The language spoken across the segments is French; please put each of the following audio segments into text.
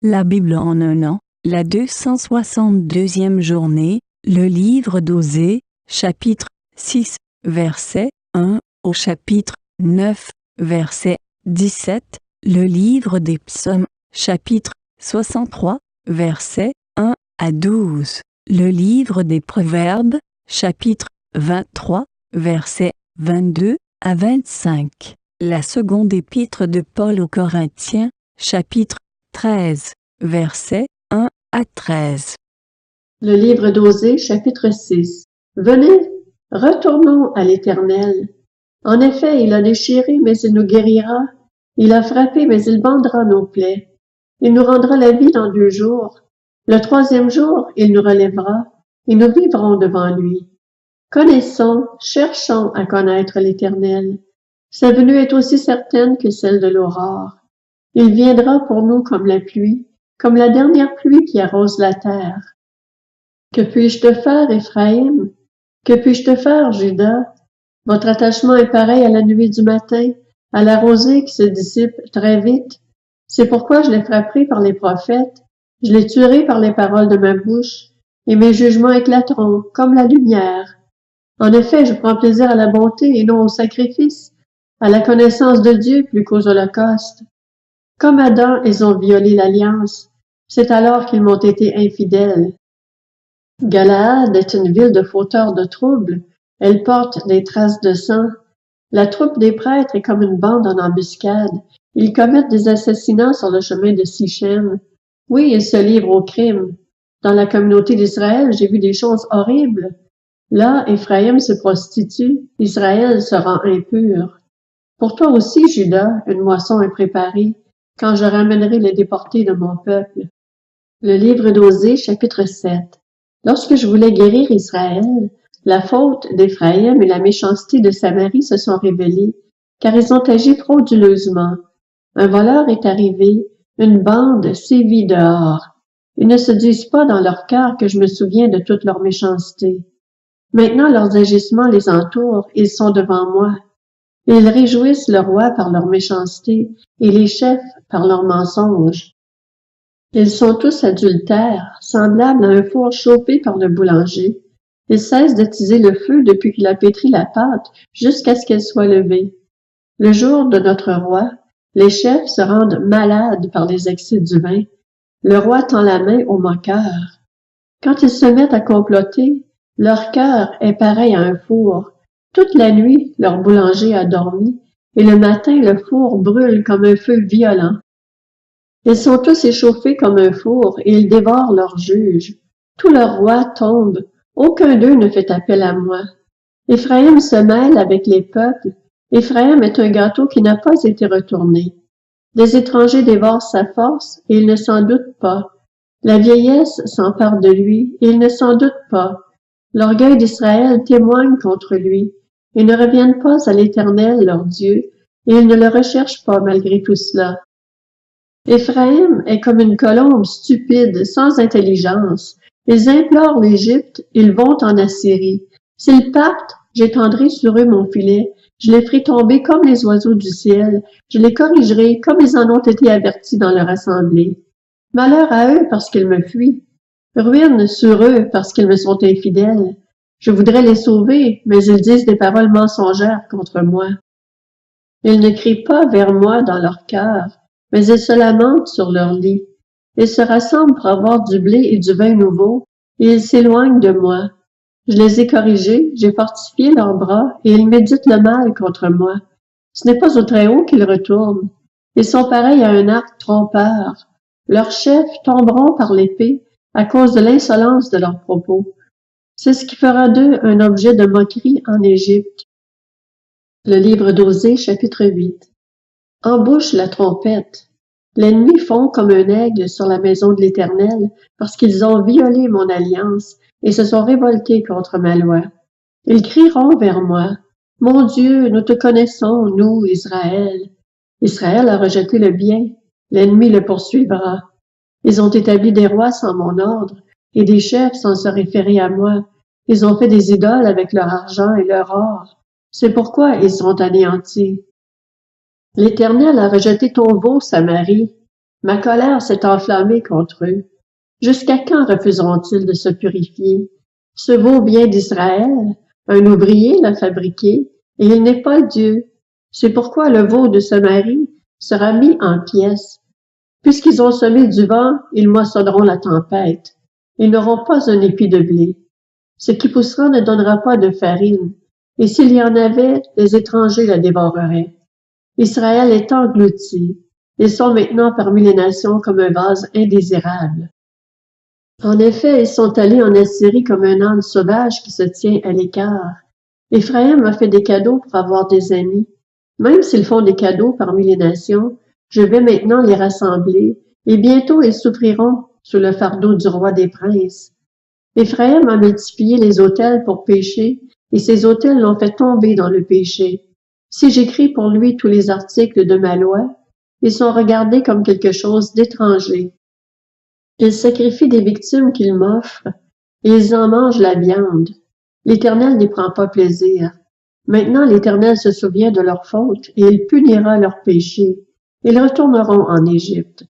La Bible en un an, la 262e journée, le livre d'Osée, chapitre 6, verset 1 au chapitre 9, verset 17, le livre des psaumes, chapitre 63, verset 1 à 12, le livre des proverbes, chapitre 23, verset 22 à 25, la seconde épître de Paul aux Corinthiens, chapitre 13, versets 1 à 13. Le livre d'Osée, chapitre 6. Venez, retournons à l'Éternel. En effet, il a déchiré, mais il nous guérira. Il a frappé, mais il bandera nos plaies. Il nous rendra la vie dans 2 jours. Le 3e jour, il nous relèvera, et nous vivrons devant lui. Connaissons, cherchons à connaître l'Éternel. Sa venue est aussi certaine que celle de l'aurore. Il viendra pour nous comme la pluie, comme la dernière pluie qui arrose la terre. Que puis-je te faire, Éphraïm? Que puis-je te faire, Juda? Votre attachement est pareil à la nuée du matin, à la rosée qui se dissipe très vite. C'est pourquoi je l'ai frappé par les prophètes, je l'ai tué par les paroles de ma bouche, et mes jugements éclateront comme la lumière. En effet, je prends plaisir à la bonté et non au sacrifice, à la connaissance de Dieu plus qu'aux holocaustes. Comme Adam, ils ont violé l'alliance. C'est alors qu'ils m'ont été infidèles. Galaad est une ville de fauteurs de troubles. Elle porte des traces de sang. La troupe des prêtres est comme une bande en embuscade. Ils commettent des assassinats sur le chemin de Sichem. Oui, ils se livrent au crime. Dans la communauté d'Israël, j'ai vu des choses horribles. Là, Éphraïm se prostitue, Israël se rend impur. Pour toi aussi, Juda, une moisson est préparée, quand je ramènerai les déportés de mon peuple. Le livre d'Osée, chapitre 7. Lorsque je voulais guérir Israël, la faute d'Éphraïm et la méchanceté de Samarie se sont révélées, car ils ont agi frauduleusement. Un voleur est arrivé, une bande sévit dehors. Ils ne se disent pas dans leur cœur que je me souviens de toute leur méchanceté. Maintenant leurs agissements les entourent, ils sont devant moi. Ils réjouissent le roi par leur méchanceté et les chefs par leurs mensonges. Ils sont tous adultères, semblables à un four chauffé par le boulanger. Ils cessent d'attiser le feu depuis qu'il a pétri la pâte jusqu'à ce qu'elle soit levée. Le jour de notre roi, les chefs se rendent malades par les excès du vin. Le roi tend la main aux moqueurs. Quand ils se mettent à comploter, leur cœur est pareil à un four. Toute la nuit, leur boulanger a dormi, et le matin, le four brûle comme un feu violent. Ils sont tous échauffés comme un four, et ils dévorent leurs juges. Tous leurs rois tombent, aucun d'eux ne fait appel à moi. Éphraïm se mêle avec les peuples. Éphraïm est un gâteau qui n'a pas été retourné. Des étrangers dévorent sa force, et il ne s'en doute pas. La vieillesse s'empare de lui, et il ne s'en doute pas. L'orgueil d'Israël témoigne contre lui. Ils ne reviennent pas à l'Éternel, leur Dieu, et ils ne le recherchent pas malgré tout cela. Éphraïm est comme une colombe stupide, sans intelligence. Ils implorent l'Égypte, ils vont en Assyrie. S'ils partent, j'étendrai sur eux mon filet, je les ferai tomber comme les oiseaux du ciel, je les corrigerai comme ils en ont été avertis dans leur assemblée. Malheur à eux parce qu'ils me fuient. Ruine sur eux parce qu'ils me sont infidèles. Je voudrais les sauver, mais ils disent des paroles mensongères contre moi. Ils ne crient pas vers moi dans leur cœur, mais ils se lamentent sur leur lit. Ils se rassemblent pour avoir du blé et du vin nouveau, et ils s'éloignent de moi. Je les ai corrigés, j'ai fortifié leurs bras, et ils méditent le mal contre moi. Ce n'est pas au Très-Haut qu'ils retournent. Ils sont pareils à un arc trompeur. Leurs chefs tomberont par l'épée à cause de l'insolence de leurs propos. C'est ce qui fera d'eux un objet de moquerie en Égypte. Le livre d'Osée, chapitre 8. Embouche la trompette. L'ennemi fond comme un aigle sur la maison de l'Éternel, parce qu'ils ont violé mon alliance et se sont révoltés contre ma loi. Ils crieront vers moi. Mon Dieu, nous te connaissons, nous, Israël. Israël a rejeté le bien. L'ennemi le poursuivra. Ils ont établi des rois sans mon ordre, et des chefs sans se référer à moi. Ils ont fait des idoles avec leur argent et leur or. C'est pourquoi ils sont anéantis. L'Éternel a rejeté ton veau, Samarie. Ma colère s'est enflammée contre eux. Jusqu'à quand refuseront-ils de se purifier? Ce veau bien d'Israël, un ouvrier l'a fabriqué, et il n'est pas Dieu. C'est pourquoi le veau de Samarie sera mis en pièces. Puisqu'ils ont semé du vent, ils moissonneront la tempête. Ils n'auront pas un épi de blé. Ce qui poussera ne donnera pas de farine, et s'il y en avait, les étrangers la dévoreraient. Israël est englouti. Ils sont maintenant parmi les nations comme un vase indésirable. En effet, ils sont allés en Assyrie comme un âne sauvage qui se tient à l'écart. Éphraïm a fait des cadeaux pour avoir des amis. Même s'ils font des cadeaux parmi les nations, je vais maintenant les rassembler, et bientôt ils souffriront sous le fardeau du roi des princes. Éphraïm a multiplié les autels pour pécher, et ces autels l'ont fait tomber dans le péché. Si j'écris pour lui tous les articles de ma loi, ils sont regardés comme quelque chose d'étranger. Ils sacrifient des victimes qu'ils m'offrent, et ils en mangent la viande. L'Éternel n'y prend pas plaisir. Maintenant l'Éternel se souvient de leurs fautes, et il punira leurs péchés. Ils retourneront en Égypte.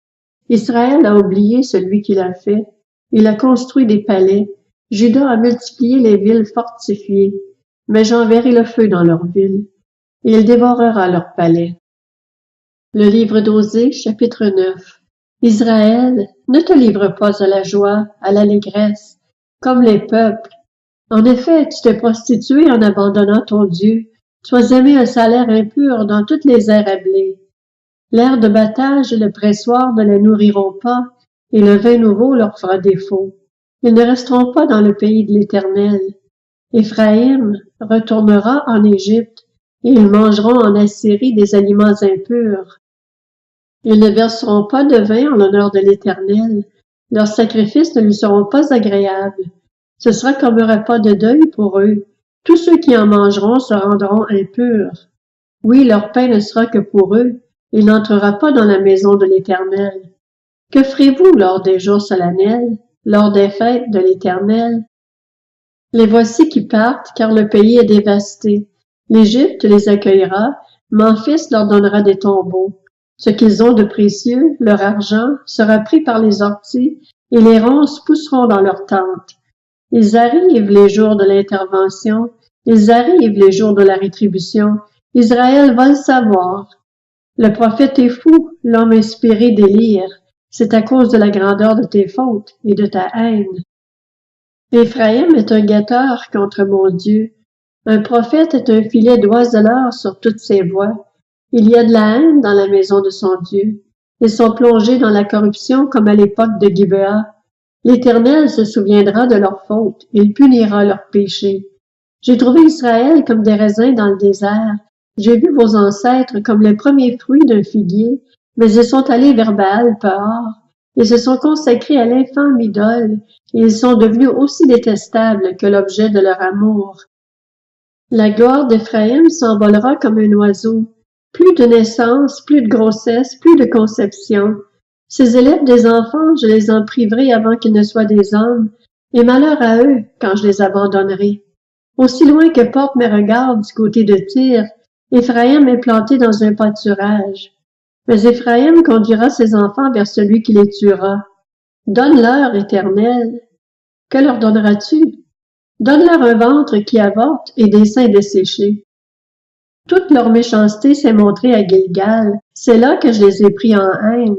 Israël a oublié celui qu'il a fait. Il a construit des palais. Juda a multiplié les villes fortifiées. Mais j'enverrai le feu dans leurs villes, et il dévorera leurs palais. Le livre d'Osée, chapitre 9. Israël, ne te livre pas à la joie, à l'allégresse, comme les peuples. En effet, tu t'es prostitué en abandonnant ton Dieu. Tu as aimé un salaire impur dans toutes les aires à blé. L'air de battage et le pressoir ne les nourriront pas, et le vin nouveau leur fera défaut. Ils ne resteront pas dans le pays de l'Éternel. Éphraïm retournera en Égypte, et ils mangeront en Assyrie des aliments impurs. Ils ne verseront pas de vin en l'honneur de l'Éternel. Leurs sacrifices ne lui seront pas agréables. Ce sera comme un repas de deuil pour eux. Tous ceux qui en mangeront se rendront impurs. Oui, leur pain ne sera que pour eux. Il n'entrera pas dans la maison de l'Éternel. Que ferez-vous lors des jours solennels, lors des fêtes de l'Éternel? Les voici qui partent, car le pays est dévasté. L'Égypte les accueillera, Memphis leur donnera des tombeaux. Ce qu'ils ont de précieux, leur argent, sera pris par les orties, et les ronces pousseront dans leurs tentes. Ils arrivent les jours de l'intervention, ils arrivent les jours de la rétribution. Israël va le savoir. Le prophète est fou, l'homme inspiré délire. C'est à cause de la grandeur de tes fautes et de ta haine. Éphraïm est un guetteur contre mon Dieu. Un prophète est un filet d'oiseleurs sur toutes ses voies. Il y a de la haine dans la maison de son Dieu. Ils sont plongés dans la corruption comme à l'époque de Gibéa. L'Éternel se souviendra de leurs fautes, il punira leurs péchés. J'ai trouvé Israël comme des raisins dans le désert. J'ai vu vos ancêtres comme les premiers fruits d'un figuier, mais ils sont allés vers Baal-Péor. Ils se sont consacrés à l'infâme idole, et ils sont devenus aussi détestables que l'objet de leur amour. La gloire d'Éphraïm s'envolera comme un oiseau. Plus de naissance, plus de grossesse, plus de conception. Ces élèves des enfants, je les en priverai avant qu'ils ne soient des hommes, et malheur à eux quand je les abandonnerai. Aussi loin que portent mes regards du côté de Tyr, Éphraïm est planté dans un pâturage. Mais Éphraïm conduira ses enfants vers celui qui les tuera. Donne-leur, Éternel. Que leur donneras-tu? Donne-leur un ventre qui avorte et des seins desséchés. Toute leur méchanceté s'est montrée à Gilgal. C'est là que je les ai pris en haine.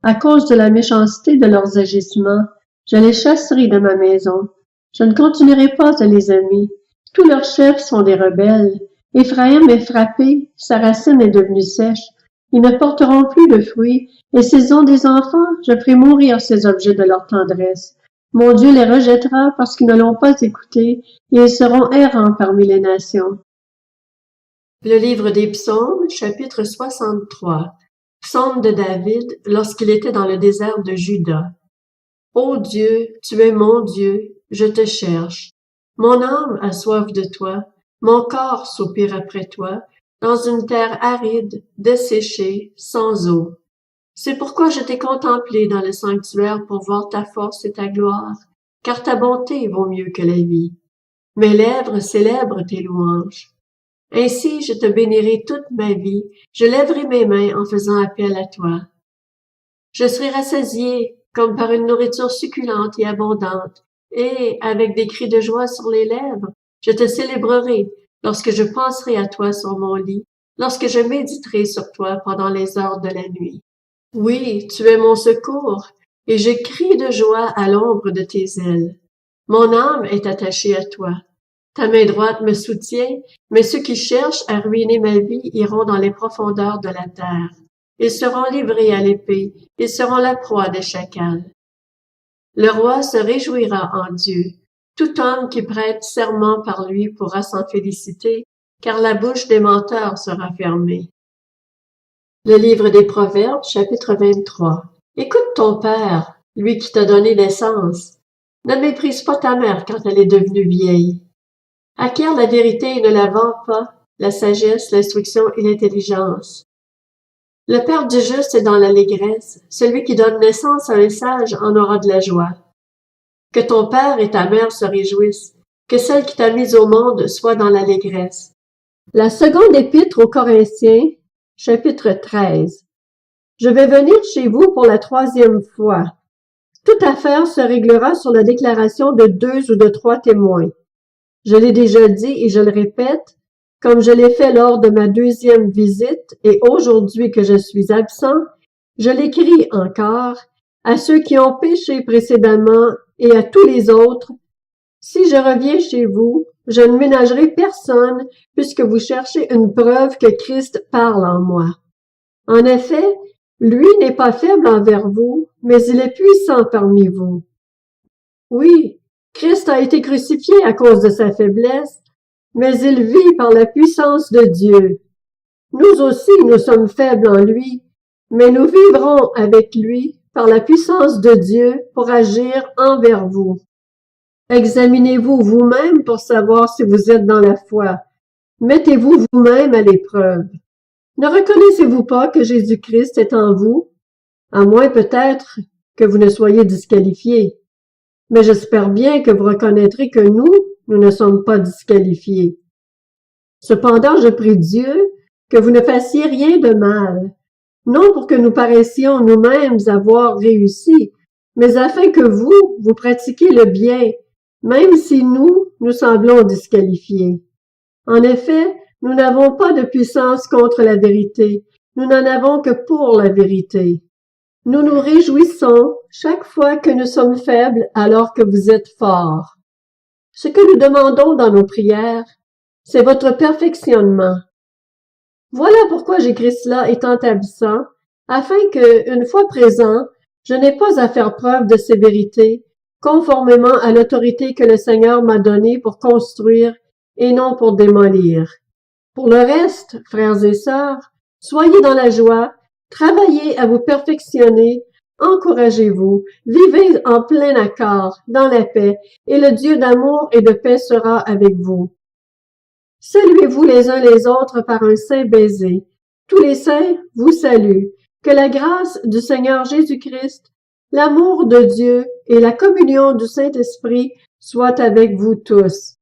À cause de la méchanceté de leurs agissements, je les chasserai de ma maison. Je ne continuerai pas à les aimer. Tous leurs chefs sont des rebelles. Éphraïm est frappé, sa racine est devenue sèche. Ils ne porteront plus de fruits, et s'ils ont des enfants, je ferai mourir ces objets de leur tendresse. Mon Dieu les rejettera parce qu'ils ne l'ont pas écouté, et ils seront errants parmi les nations. Le livre des Psaumes, chapitre 63. Psaume de David lorsqu'il était dans le désert de Juda. Ô Dieu, tu es mon Dieu, je te cherche. Mon âme a soif de toi, mon corps soupire après toi, dans une terre aride, desséchée, sans eau. C'est pourquoi je t'ai contemplé dans le sanctuaire pour voir ta force et ta gloire, car ta bonté vaut mieux que la vie. Mes lèvres célèbrent tes louanges. Ainsi je te bénirai toute ma vie, je lèverai mes mains en faisant appel à toi. Je serai rassasié comme par une nourriture succulente et abondante, et, avec des cris de joie sur les lèvres, je te célébrerai lorsque je penserai à toi sur mon lit, lorsque je méditerai sur toi pendant les heures de la nuit. Oui, tu es mon secours, et je crie de joie à l'ombre de tes ailes. Mon âme est attachée à toi. Ta main droite me soutient, mais ceux qui cherchent à ruiner ma vie iront dans les profondeurs de la terre. Ils seront livrés à l'épée, ils seront la proie des chacals. Le roi se réjouira en Dieu. Tout homme qui prête serment par lui pourra s'en féliciter, car la bouche des menteurs sera fermée. Le livre des Proverbes, chapitre 23. Écoute ton père, lui qui t'a donné naissance. Ne méprise pas ta mère quand elle est devenue vieille. Acquiert la vérité et ne la vends pas, la sagesse, l'instruction et l'intelligence. Le père du juste est dans l'allégresse, celui qui donne naissance à un sage en aura de la joie. Que ton père et ta mère se réjouissent, que celle qui t'a mise au monde soit dans l'allégresse. La seconde épître aux Corinthiens, chapitre 13. Je vais venir chez vous pour la 3e fois. Toute affaire se réglera sur la déclaration de 2 ou de 3 témoins. Je l'ai déjà dit et je le répète, comme je l'ai fait lors de ma 2e visite et aujourd'hui que je suis absent, je l'écris encore à ceux qui ont péché précédemment et à tous les autres. Si je reviens chez vous, je ne ménagerai personne puisque vous cherchez une preuve que Christ parle en moi. En effet, lui n'est pas faible envers vous, mais il est puissant parmi vous. Oui, Christ a été crucifié à cause de sa faiblesse, mais il vit par la puissance de Dieu. Nous aussi, nous sommes faibles en lui, mais nous vivrons avec lui par la puissance de Dieu pour agir envers vous. Examinez-vous vous-même pour savoir si vous êtes dans la foi. Mettez-vous vous-même à l'épreuve. Ne reconnaissez-vous pas que Jésus-Christ est en vous? À moins peut-être que vous ne soyez disqualifiés. Mais j'espère bien que vous reconnaîtrez que nous ne sommes pas disqualifiés. Cependant, je prie Dieu que vous ne fassiez rien de mal, non pour que nous paraissions nous-mêmes avoir réussi, mais afin que vous pratiquiez le bien, même si nous semblons disqualifiés. En effet, nous n'avons pas de puissance contre la vérité, nous n'en avons que pour la vérité. Nous nous réjouissons chaque fois que nous sommes faibles alors que vous êtes forts. Ce que nous demandons dans nos prières, c'est votre perfectionnement. Voilà pourquoi j'écris cela étant absent, afin que, une fois présent, je n'ai pas à faire preuve de sévérité, conformément à l'autorité que le Seigneur m'a donnée pour construire et non pour démolir. Pour le reste, frères et sœurs, soyez dans la joie, travaillez à vous perfectionner, encouragez-vous, vivez en plein accord, dans la paix, et le Dieu d'amour et de paix sera avec vous. Saluez-vous les uns les autres par un saint baiser. Tous les saints vous saluent. Que la grâce du Seigneur Jésus-Christ, l'amour de Dieu et la communion du Saint-Esprit soient avec vous tous.